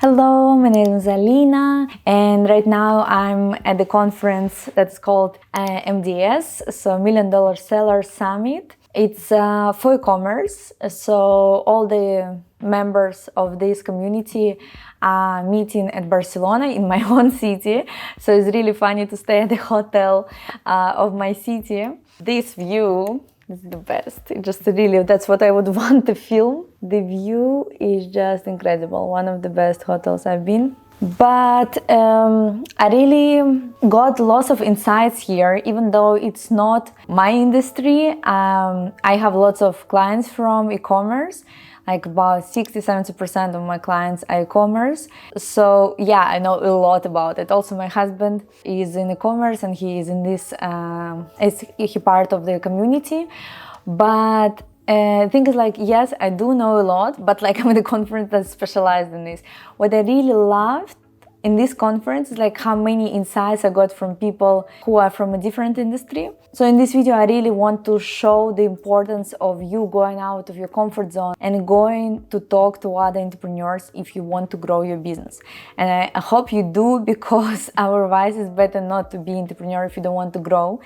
Hello, my name is Alina, and right now I'm at the conference that's called MDS, so Million Dollar Seller Summit. It's for e-commerce, so all the members of this community are meeting at Barcelona in my own city. So it's really funny to stay at the hotel of my city. This view is the best. It just really, that's what I would want to film. The view is just incredible. One of the best hotels I've been. But I really got lots of insights here, even though it's not my industry. I have lots of clients from e-commerce, like about 60-70% of my clients are e-commerce. So yeah, I know a lot about it. Also, my husband is in e-commerce and he is in this, he part of the community. But the thing is, like, yes, I do know a lot, but like I'm at a conference that's specialized in this. What I really loved in this conference is like how many insights I got from people who are from a different industry. So in this video, I really want to show the importance of you going out of your comfort zone and going to talk to other entrepreneurs if you want to grow your business. And I hope you do, because our advice is better not to be entrepreneur if you don't want to grow.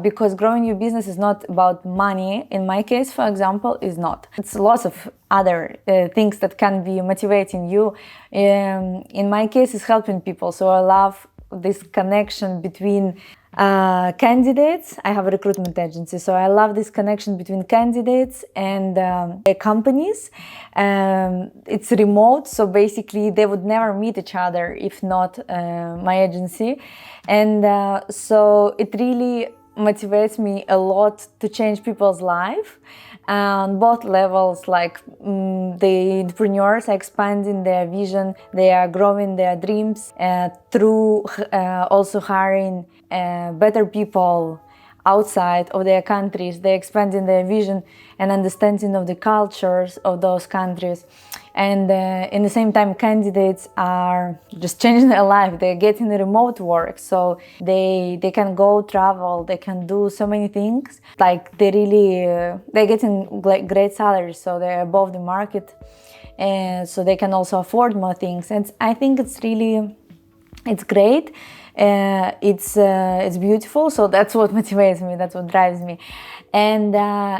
Because growing your business is not about money. In my case, for example, is not. It's lots of other things that can be motivating you. In my case, it's helping people. So I love this connection between candidates. I have a recruitment agency, so I love this connection between candidates and companies. It's remote, so basically they would never meet each other if not my agency. And so it really motivates me a lot to change people's life on both levels. Like the entrepreneurs are expanding their vision, they are growing their dreams through also hiring better people outside of their countries. They're expanding their vision and understanding of the cultures of those countries. And in the same time, candidates are just changing their life. They're getting the remote work, so they can go travel, they can do so many things. Like they're getting great salaries, so they're above the market, and so they can also afford more things. And I think it's great. It's beautiful. So that's what motivates me. That's what drives me. And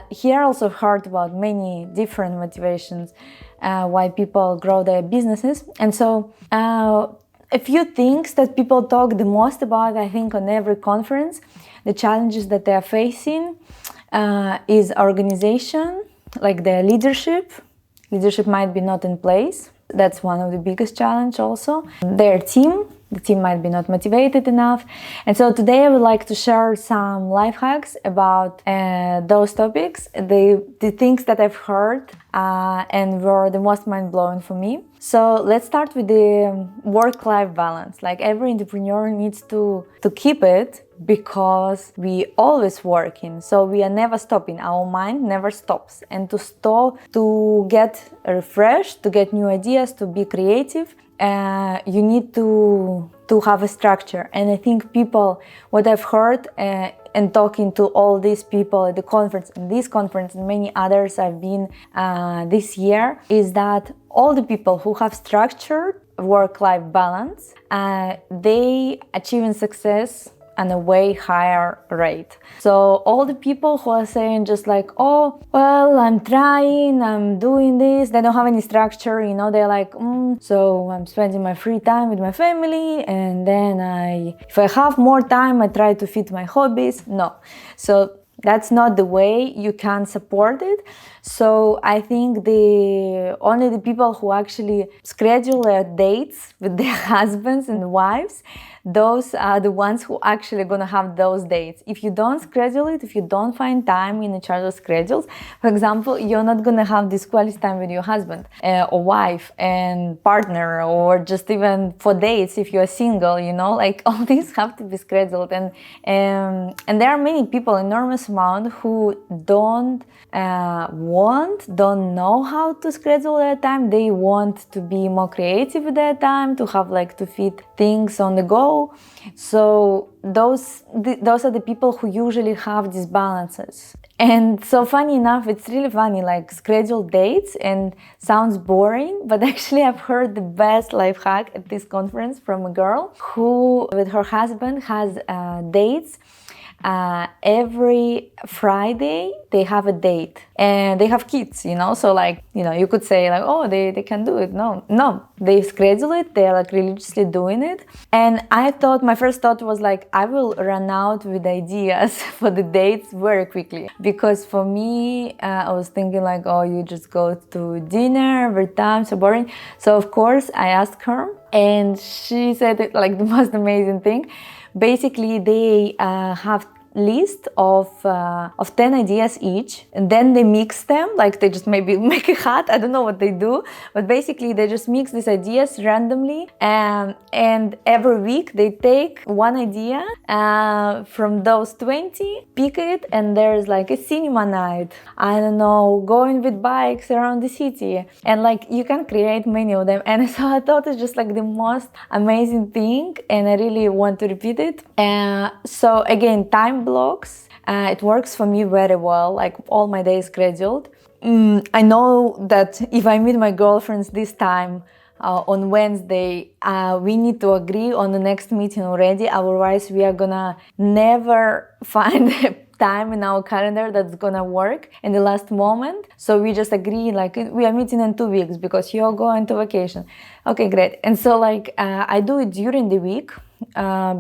here I also heard about many different motivations why people grow their businesses. And so a few things that people talk the most about, I think, on every conference, the challenges that they are facing is organization, like their leadership. Leadership might be not in place. That's one of the biggest challenges also. Their team. The team might be not motivated enough. And so today I would like to share some life hacks about those topics, the things that I've heard and were the most mind-blowing for me. So let's start with the work-life balance. Like every entrepreneur needs to keep it, because we always working, so we are never stopping. Our mind never stops. And to get refreshed, to get new ideas, to be creative, you need to have a structure. And I think what I've heard and talking to all these people at the conference, and this conference and many others I've been this year, is that all the people who have structured work-life balance, they achieving success at a way higher rate. So all the people who are saying just like, oh, well, I'm trying, I'm doing this, they don't have any structure, they're like, so I'm spending my free time with my family, and then if I have more time, I try to fit my hobbies. No. So that's not the way you can support it. So I think only the people who actually schedule their dates with their husbands and wives, those are the ones who actually gonna have those dates. If you don't schedule it, if you don't find time in each other's schedules, for example, you're not gonna have this quality time with your husband or wife and partner, or just even for dates if you're single, like all these have to be scheduled. And there are many people, enormous amount, who don't know how to schedule their time. They want to be more creative with their time, to have to fit things on the go. low. So those are the people who usually have these balances. And so funny enough, it's really funny, like scheduled dates, and sounds boring, but actually I've heard the best life hack at this conference from a girl who with her husband has dates. Every Friday they have a date, and they have kids, so like, you could say like, oh, they can do it. No, they schedule it, they're like religiously doing it. And my first thought was like, I will run out with ideas for the dates very quickly, because for me, I was thinking like, oh, you just go to dinner every time, so boring. So of course I asked her, and she said like the most amazing thing. Basically, they have list of 10 ideas each, and then they mix them, like they just maybe make a hat, I don't know what they do, but basically they just mix these ideas randomly, and every week they take one idea from those 20, pick it, and there's like a cinema night, I don't know, going with bikes around the city, and like you can create many of them. And so I thought it's just like the most amazing thing, and I really want to repeat it. So again, time blocks, it works for me very well, like all my days scheduled. I know that if I meet my girlfriends this time on Wednesday, we need to agree on the next meeting already, otherwise we are gonna never find a time in our calendar that's gonna work in the last moment. So we just agree like we are meeting in 2 weeks because you're going to vacation. Okay, great. And so like I do it during the week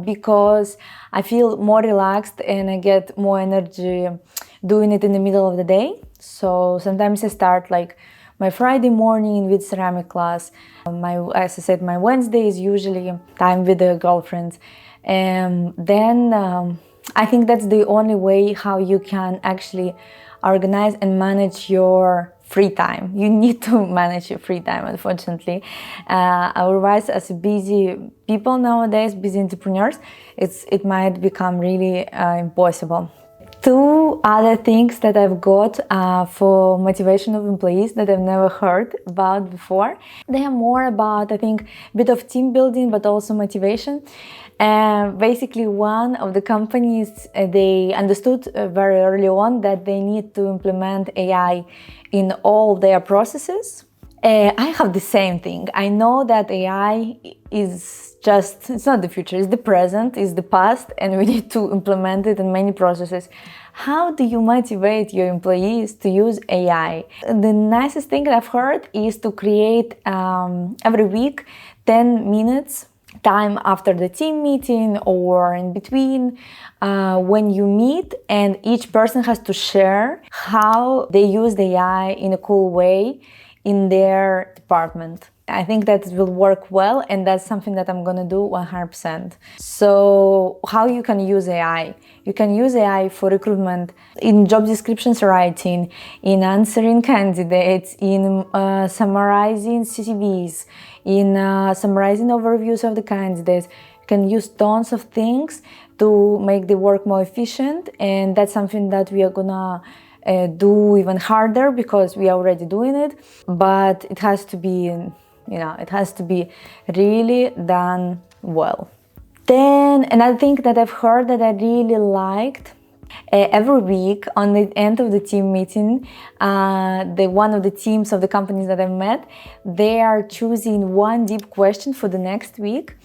because I feel more relaxed and I get more energy doing it in the middle of the day. So sometimes I start like my Friday morning with ceramic class. As I said, my Wednesday is usually time with the girlfriends. And then I think that's the only way how you can actually organize and manage your free time. You need to manage your free time, unfortunately. Otherwise, as busy people nowadays, busy entrepreneurs, it might become really impossible. 2 other things that I've got for motivation of employees that I've never heard about before. They are more about, I think, a bit of team building, but also motivation. Basically, one of the companies, they understood very early on that they need to implement AI in all their processes. I have the same thing. I know that AI is it's not the future, it's the present, it's the past, and we need to implement it in many processes. How do you motivate your employees to use AI? The nicest thing that I've heard is to create every week 10 minutes time after the team meeting or in between when you meet, and each person has to share how they use the AI in a cool way in their department. I think that it will work well, and that's something that I'm gonna do 100%. So how you can use AI? You can use AI for recruitment, in job descriptions writing, in answering candidates, in summarizing CVs, in summarizing overviews of the candidates. You can use tons of things to make the work more efficient, and that's something that we are gonna do even harder because we are already doing it, but it has to be, it has to be really done well. Then another thing that I've heard that I really liked, every week on the end of the team meeting, one of the teams of the companies that I've met, they are choosing one deep question for the next week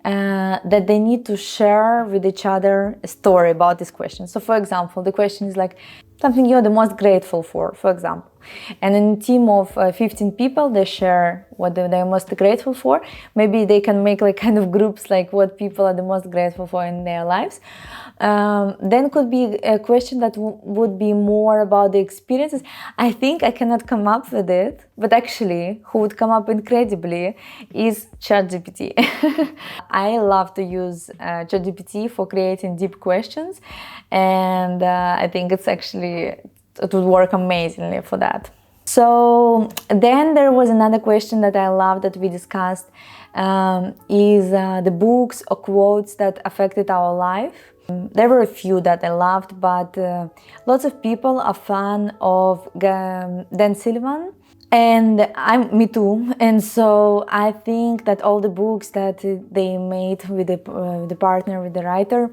that they need to share with each other a story about this question. So for example, the question is like something you're the most grateful for example. And in a team of 15 people, they share what they're most grateful for. Maybe they can make like kind of groups like what people are the most grateful for in their lives. Then could be a question that would be more about the experiences. I think I cannot come up with it, but actually who would come up incredibly is ChatGPT. I love to use ChatGPT for creating deep questions, and I think it would work amazingly for that. So then there was another question that I love that we discussed, is the books or quotes that affected our life. There were a few that I loved, but lots of people are fan of Dan Sullivan. And me too. And so I think that all the books that they made with the partner, with the writer,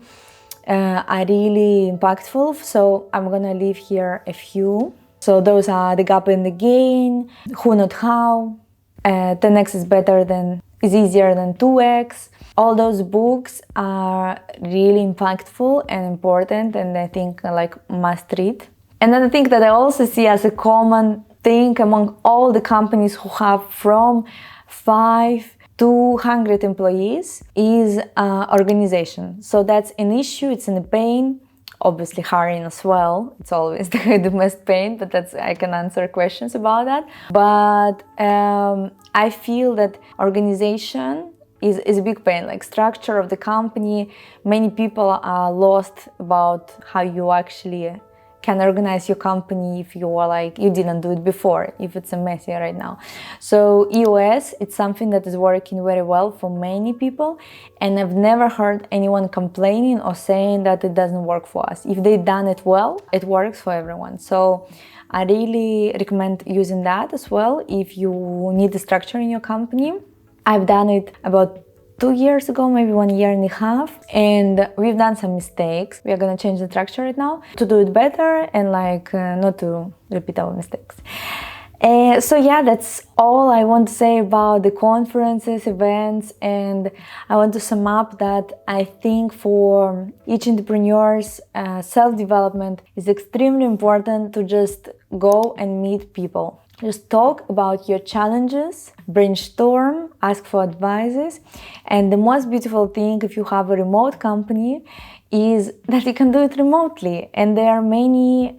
are really impactful. So I'm gonna leave here a few. So those are The Gap and the Gain, Who Not How, 10x is easier than 2x. All those books are really impactful and important, and I think like must read. Another thing that I also see as a common thing among all the companies who have from 5 to 100 employees is organization. So that's an issue, it's a pain. Obviously hiring as well, it's always the most pain, but I can answer questions about that. But I feel that organization is a big pain, like structure of the company. Many people are lost about how you actually can organize your company if you are like you didn't do it before, if it's a messy right now. So EOS, it's something that is working very well for many people, and I've never heard anyone complaining or saying that it doesn't work for us. If they done it well, it works for everyone. So I really recommend using that as well if you need a structure in your company. I've done it about 2 years ago, maybe 1 year and a half, and we've done some mistakes. We are gonna change the structure right now to do it better and not to repeat our mistakes. So yeah, that's all I want to say about the conferences, events, and I want to sum up that I think for each entrepreneur's self-development is extremely important to just go and meet people. Just talk about your challenges, brainstorm, ask for advices. And the most beautiful thing if you have a remote company is that you can do it remotely. And there are many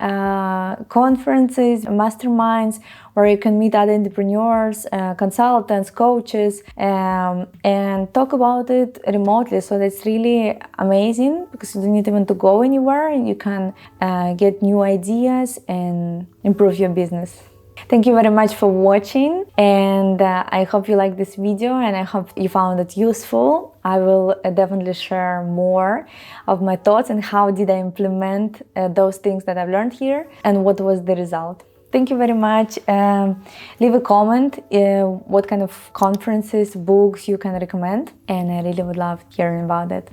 conferences, masterminds where you can meet other entrepreneurs, consultants, coaches, and talk about it remotely. So that's really amazing because you don't need even to go anywhere and you can get new ideas and improve your business. Thank you very much for watching, and I hope you liked this video and I hope you found it useful. I will definitely share more of my thoughts and how did I implement those things that I've learned here and what was the result. Thank you very much. Leave a comment what kind of conferences, books you can recommend, and I really would love hearing about it.